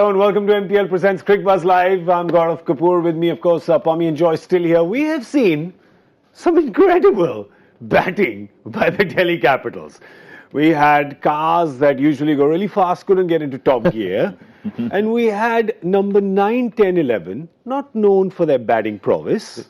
and welcome to MPL Presents Cricbuzz Live. I'm Gaurav Kapur. With me, of course, Pommie and Joy still here. We have seen some incredible batting by the Delhi Capitals. We had cars that usually go really fast, couldn't get into top gear. And we had number 9, 10, 11, not known for their batting prowess,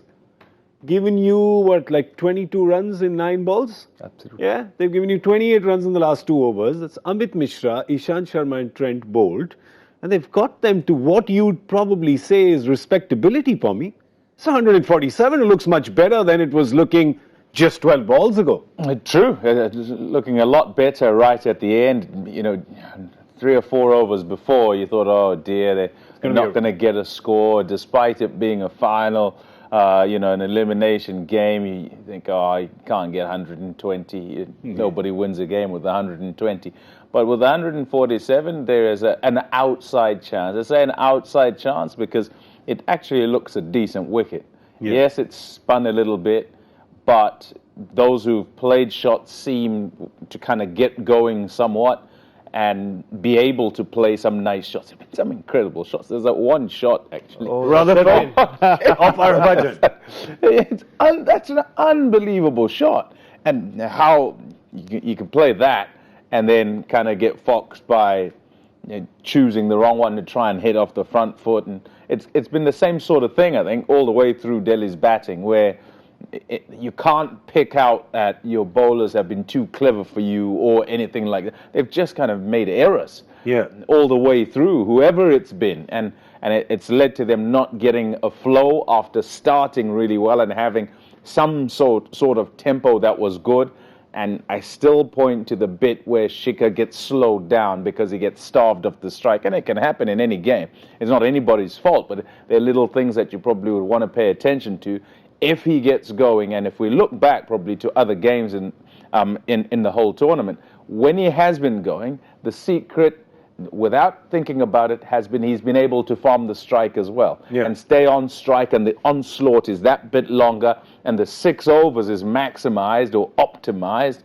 given you, what, like 22 runs in 9 balls? Absolutely. Yeah, they've given you 28 runs in the last 2 overs. That's Amit Mishra, Ishant Sharma and Trent Bolt. And they've got them to what you'd probably say is respectability, Pommie. It's 147. It looks much better than it was looking just 12 balls ago. True. Looking a lot better right at the end. You know, 3 or 4 overs before, you thought, oh dear, they're not going to get a score, despite it being a final. An elimination game, you think, oh, I can't get 120. Nobody wins a game with 120. But with 147, there is an outside chance. I say an outside chance because it actually looks a decent wicket. Yeah. Yes, it's spun a little bit, but those who've played shots seem to kind of get going somewhat and be able to play some nice shots. Some incredible shots. There's that one shot, actually. Oh, Rutherford of Harbhajan. That's an unbelievable shot. And how you can play that and then kind of get foxed by choosing the wrong one to try and hit off the front foot. And it's been the same sort of thing, I think, all the way through Delhi's batting, where you can't pick out that your bowlers have been too clever for you or anything like that. They've just kind of made errors all the way through, whoever it's been. And it's led to them not getting a flow after starting really well and having some sort of tempo that was good. And I still point to the bit where Shikhar gets slowed down because he gets starved of the strike. And it can happen in any game. It's not anybody's fault, but they're little things that you probably would want to pay attention to if he gets going. And if we look back probably to other games in the whole tournament, when he has been going, the secret, without thinking about it, has been he's been able to farm the strike as well and stay on strike, and the onslaught is that bit longer, and the 6 overs is maximized or optimized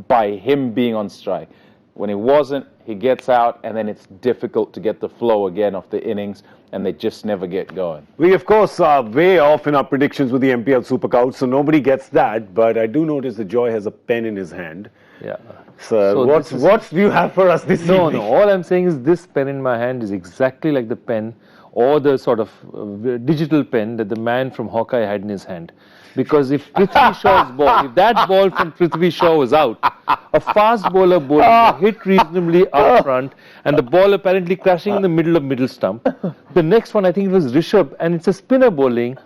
by him being on strike. When he wasn't, he gets out, and then it's difficult to get the flow again of the innings, and they just never get going. We, of course, are way off in our predictions with the MPL Super Couch, so nobody gets that. But I do notice that Joy has a pen in his hand. Yeah. So what do you have for us this evening? No. All I'm saying is this pen in my hand is exactly like the pen or the sort of digital pen that the man from Hawkeye had in his hand. Because if Prithvi Shaw's ball, if that ball from Prithvi Shaw was out, a fast bowler hit reasonably up front, and the ball apparently crashing in the middle stump. The next one, I think it was Rishabh, and it's a spinner bowling.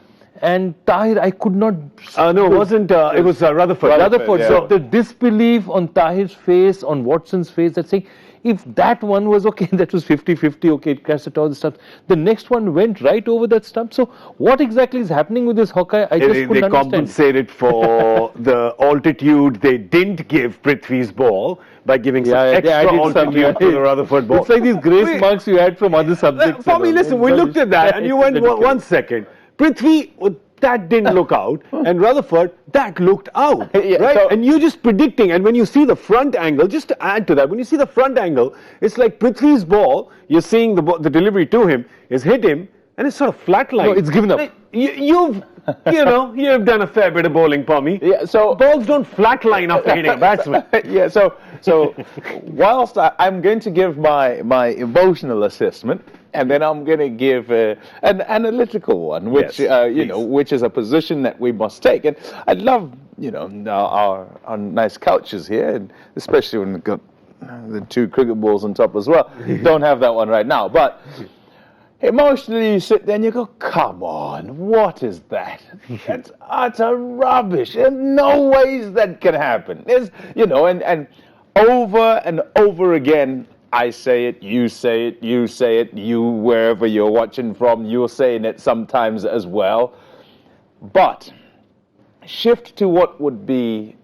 And Tahir, I could not... No, it wasn't. It was Rutherford. Rutherford. Yeah. So the disbelief on Tahir's face, on Watson's face, that's saying, if that one was okay, that was 50-50, okay, it crashed at all the stumps. The next one went right over that stump. So what exactly is happening with this Hawkeye? I just couldn't understand. They compensated for the altitude they didn't give Prithvi's ball by giving some extra altitude to the Rutherford ball. It's like these grace marks you had from other subjects. For me, listen, we looked at that and you went, 1 second. Prithvi, that didn't look out, and Rutherford, that looked out, right? So, and you're just predicting, and when you see the front angle, just to add to that, when you see the front angle, it's like Prithvi's ball, you're seeing the delivery to him, is hit him, and it's sort of flatlined. No, it's given up. You've done a fair bit of bowling, Pommie. Yeah, so balls don't flatline after hitting a batsman. Yeah, so whilst I'm going to give my emotional assessment, and then I'm going to give an analytical one, which which is a position that we must take. And I love our nice couches here, and especially when we've got the 2 cricket balls on top as well. Don't have that one right now, but emotionally you sit there and you go, come on, what is that? That's utter rubbish. There's no ways that can happen. There's, and over and over again, I say it, you say it, you say it, you, wherever you're watching from, you're saying it sometimes as well. But shift to what would be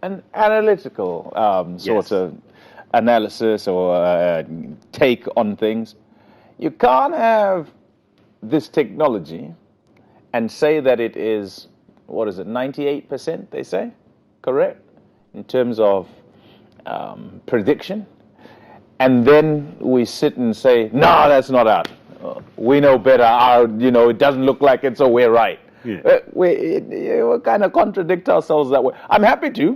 an analytical sort of analysis or take on things. You can't have this technology and say that it is, 98%, they say, correct, in terms of prediction. and then we sit and say, no, that's not out. We know better. It doesn't look like it, so we're right. Yeah. We kind of contradict ourselves that way. I'm happy to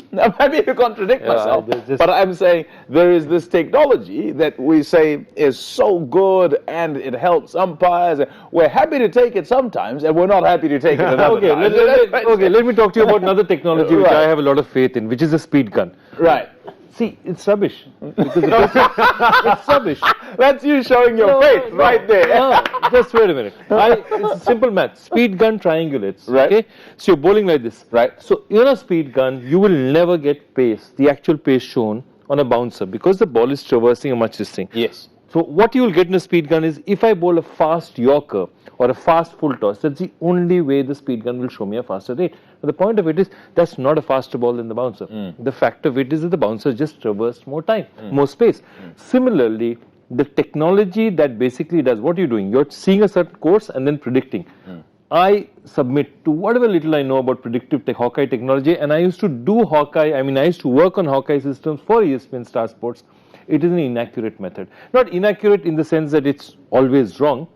contradict myself, but I'm saying there is this technology that we say is so good and it helps umpires. We're happy to take it sometimes, and we're not happy to take it another time. Let me talk to you about another technology which I have a lot of faith in, which is a speed gun. Right. See, it's rubbish. Because it's rubbish. That's you showing your faith right there. No, just wait a minute. It's simple math. Speed gun triangulates. Right. Okay? So you're bowling like this. Right. So in a speed gun, you will never get pace, the actual pace shown on a bouncer because the ball is traversing a much distance. Yes. So what you will get in a speed gun is if I bowl a fast Yorker or a fast full toss, that's the only way the speed gun will show me a faster rate. But the point of it is that's not a faster ball than the bouncer. The fact of it is that the bouncer just traversed more time, more space. Similarly, the technology that basically does what you're doing, you're seeing a certain course and then predicting. I submit to whatever little I know about predictive Hawkeye technology, and I used to do Hawkeye, I used to work on Hawkeye systems for ESPN Star Sports. It is an inaccurate method. Not inaccurate in the sense that it's always wrong,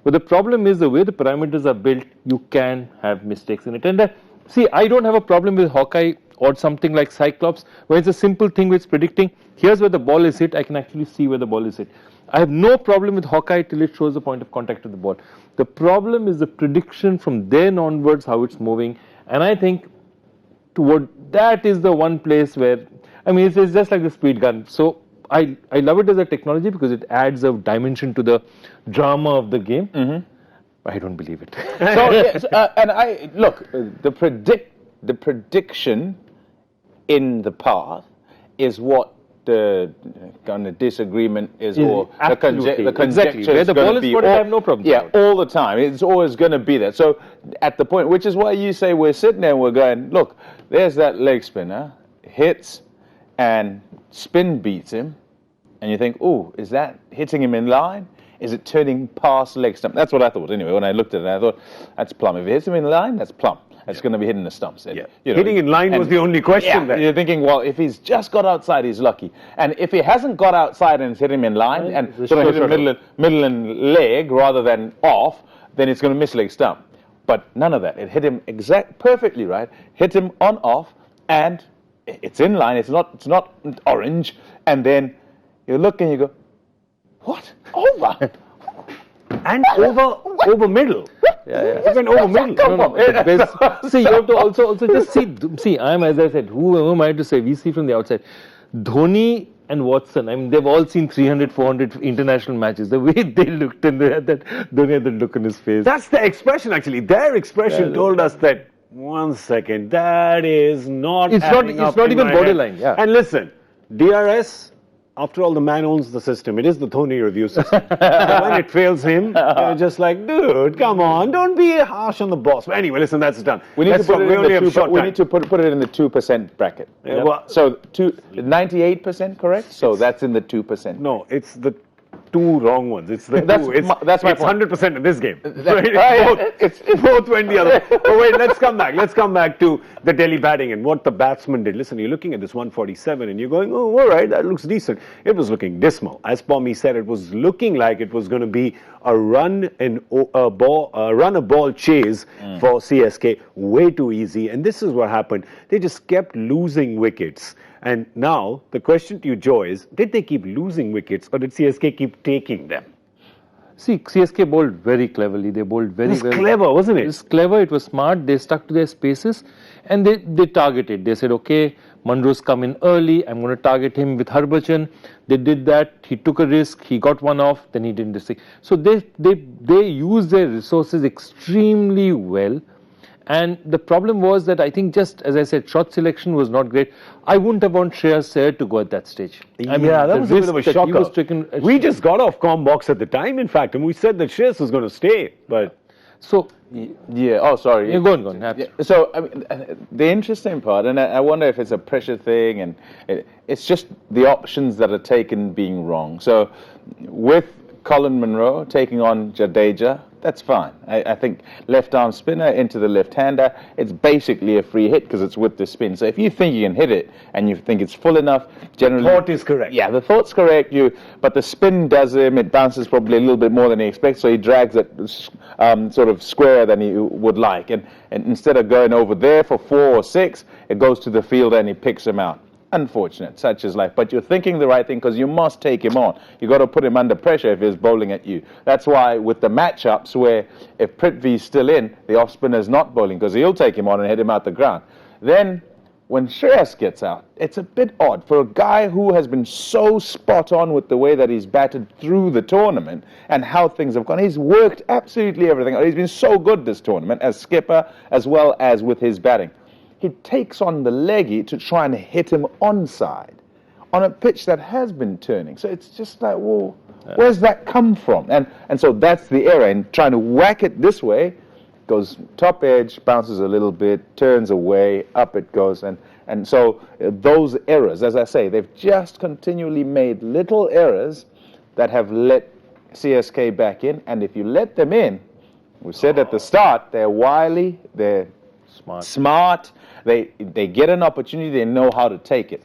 but the problem is the way the parameters are built, you can have mistakes in it. And see, I don't have a problem with Hawkeye or something like Cyclops, where it's a simple thing which is predicting, here's where the ball is hit, I can actually see where the ball is hit. I have no problem with Hawkeye till it shows the point of contact of the ball. The problem is the prediction from then onwards, how it's moving, and I think that is the one place where, it's just like the speed gun. So I love it as a technology because it adds a dimension to the drama of the game. I don't believe it. So yes, and I look the prediction in the path is what the kind of disagreement is, or the conjecture. Exactly. Where the ball is spotted, I have no problem. Yeah, all the time. It's always going to be there. So at the point, which is why you say we're sitting there and we're going, look, there's that leg spinner, hits and spin beats him, and you think, oh, is that hitting him in line? Is it turning past leg stump? That's what I thought anyway. When I looked at it, I thought, that's plumb. If it hits him in line, that's plumb. It's going to be hitting the stumps. Hitting in line was the only question there. You're thinking, well, if he's just got outside, he's lucky. And if he hasn't got outside and it's hit him in line and sort of hit him middle and leg rather than off, then it's going to miss leg stump. But none of that. It hit him perfectly right. Hit him on off, and it's in line. It's not orange. And then you look and you go, what? Over? And over middle. Yeah. Even over middle. See, you have to also just see, as I said, who am I to say? We see from the outside. Dhoni and Watson, they've all seen 300, 400 international matches. The way they looked and they had that, Dhoni had the look on his face. That's the expression, actually. Their expression told us that, one second, that is not It's not even borderline. Yeah. And listen, DRS, after all, the man owns the system. It is the Dhoni review system. When it fails him, you're just like, dude, come on, don't be harsh on the boss. But anyway, listen, that's done. We need to put it in the 2% bracket. Yeah, well, so 98%, correct? So that's in the 2%. No, it's the two wrong ones. It's the that's two. That's my point. 100% in this game. It's Both went the other way. But wait, let's come back. Let's come back to the Delhi batting and what the batsman did. Listen, you're looking at this 147 and you're going, oh, all right, that looks decent. It was looking dismal. As Pommie said, it was looking like it was going to be a run a ball chase for CSK. Way too easy. And this is what happened. They just kept losing wickets. And now, the question to you, Joe, is, did they keep losing wickets or did CSK keep taking them? See, CSK bowled very cleverly. They bowled very well. It was clever, wasn't it? It was clever, it was smart. They stuck to their spaces and they targeted. They said, okay, Munro's come in early. I'm going to target him with Harbhajan. They did that. He took a risk. He got one off. Then he didn't risk. So they used their resources extremely well. And the problem was that I think just, as I said, shot selection was not great. I wouldn't have want Shreyas Iyer to go at that stage. That was a bit of a shocker. We just got off Combox at the time, in fact, and we said that Shreyas was going to stay. But so, sorry. You're going. So, the interesting part, and I wonder if it's a pressure thing, and it's just the options that are taken being wrong. So, with Colin Munro taking on Jadeja, that's fine. I think left arm spinner into the left-hander, it's basically a free hit because it's with the spin. So if you think you can hit it and you think it's full enough, generally... The thought is correct. Yeah, the thought's correct, but the spin does him, it bounces probably a little bit more than he expects, so he drags it sort of squarer than he would like. And instead of going over there for 4 or 6, it goes to the fielder and he picks him out. Unfortunate, such is life. But you're thinking the right thing because you must take him on. You got to put him under pressure if he's bowling at you. That's why with the matchups where if Prithvi's still in, the off spinner's not bowling because he'll take him on and hit him out the ground. Then when Shreyas gets out, it's a bit odd for a guy who has been so spot on with the way that he's batted through the tournament and how things have gone. He's worked absolutely everything. He's been so good this tournament as skipper as well as with his batting. He takes on the leggy to try and hit him onside on a pitch that has been turning. So it's just like, well, where's that come from? And so that's the error. And trying to whack it this way, goes top edge, bounces a little bit, turns away, up it goes. And so those errors, as I say, they've just continually made little errors that have let CSK back in. And if you let them in, we said at the start, they're wily, they're smart. They get an opportunity, they know how to take it.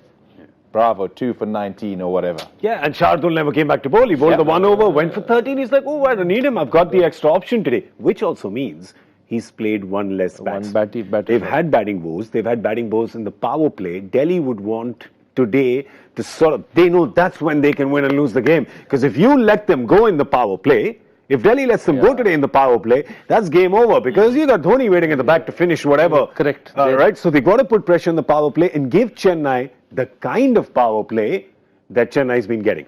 Bravo, 2 for 19 or whatever. Yeah, and Shardul never came back to bowl. He bowled the 1 over, went for 13. He's like, oh, I don't need him. I've got the extra option today. Which also means he's played one less bats. They've had batting woes. They've had batting woes in the power play. Delhi would want today to sort of, they know that's when they can win and lose the game. Because if you let them go in the power play, if Delhi lets them go today in the power play, that's game over because you got Dhoni waiting at the back to finish whatever. Correct. Right? So they got to put pressure on the power play and give Chennai the kind of power play that Chennai's been getting.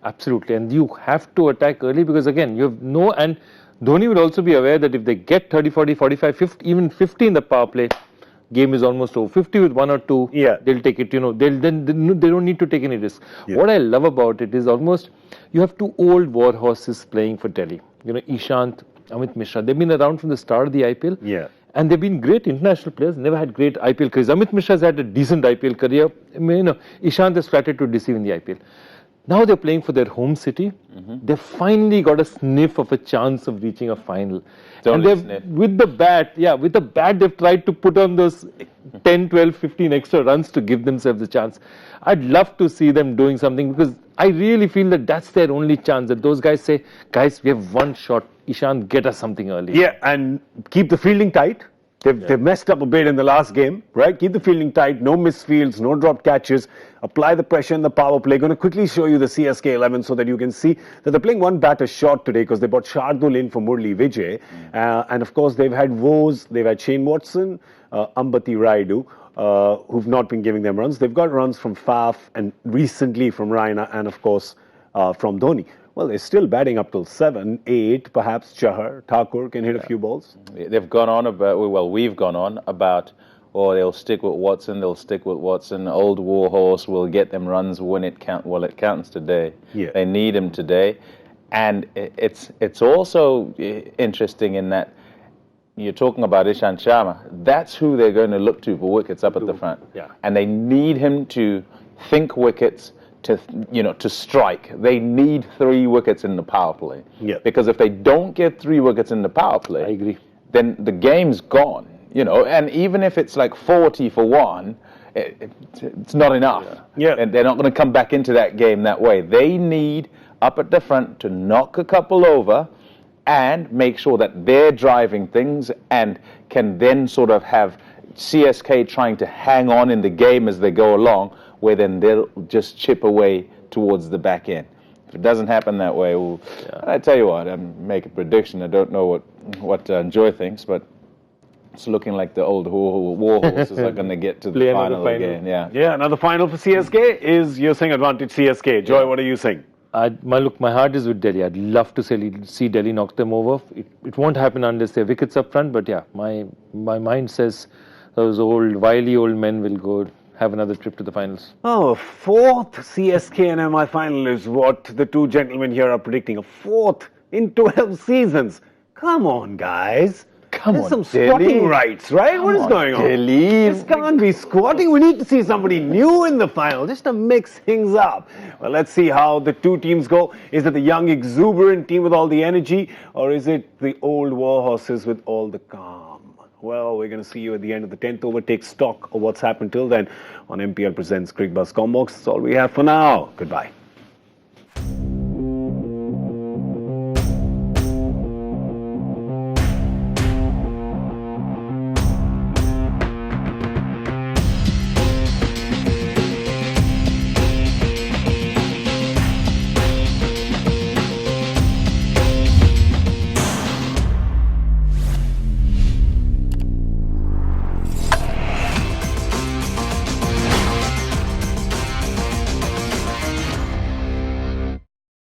Absolutely. And you have to attack early because again, you have and Dhoni would also be aware that if they get 30, 40, 45, 50, even 50 in the power play, game is almost over. 50 with 1 or 2, they'll take it. They don't need to take any risk. What I love about it is almost you have 2 old war horses playing for Delhi. Ishant, Amit Mishra. They've been around from the start of the IPL. Yeah. And they've been great international players. Never had great IPL careers. Amit Mishra's had a decent IPL career. Ishant has started to deceive in the IPL. Now they're playing for their home city. They've finally got a sniff of a chance of reaching a final. And they've, with the bat, they've tried to put on those 10, 12, 15 extra runs to give themselves a chance. I'd love to see them doing something because I really feel that that's their only chance. That those guys say, guys, we have one shot. Ishant, get us something early. Yeah, and keep the fielding tight. They've messed up a bit in the last game, right? Keep the fielding tight, no misfields, no dropped catches. Apply the pressure in the power play. Going to quickly show you the CSK 11 so that you can see that they're playing one batter short today because they brought Shardul in for Murli Vijay. And of course, they've had woes. They've had Shane Watson, Ambati Raidu, who've not been giving them runs. They've got runs from Faf and recently from Raina and of course from Dhoni. Well, they're still batting up till 7, 8, perhaps Chahar, Thakur can hit a few balls. They've gone on about, we've gone on about, they'll stick with Watson, old war horse will get them runs when it counts. Well, it counts today. Yeah. They need him today. And it's also interesting in that you're talking about Ishant Sharma. That's who they're going to look to for wickets up at the front. Yeah. And they need him to think wickets, to strike. They need 3 wickets in the power play. Yeah. Because if they don't get 3 wickets in the power play, I agree. Then the game's gone. And even if it's like 40 for 1, it's not enough. Yeah. And they're not going to come back into that game that way. They need up at the front to knock a couple over and make sure that they're driving things and can then sort of have CSK trying to hang on in the game as they go along, where then they'll just chip away towards the back end. If it doesn't happen that way, I tell you what, I'm make a prediction. I don't know what Joy thinks, but it's looking like the old war horses are going to get to the final again. Yeah, another final for CSK is you're saying advantage CSK. Joy, what are you saying? My heart is with Delhi. I'd love to see Delhi knock them over. It won't happen unless they have wickets up front, but my mind says those wily old men will go have another trip to the finals. Oh, 4th CSK and MI final is what the 2 gentlemen here are predicting. A 4th in 12 seasons. Come on, guys. Come There's on, some squatting Delhi. rights, right? What is Come going on? Delhi. This can't be squatting. We need to see somebody new in the final just to mix things up. Well, let's see how the two teams go. Is it the young, exuberant team with all the energy, or is it the old war horses with all the calm? Well, we're going to see you at the end of the 10th over. Take stock of what's happened till then on MPL Presents Cricbuzz Combox. That's all we have for now. Goodbye.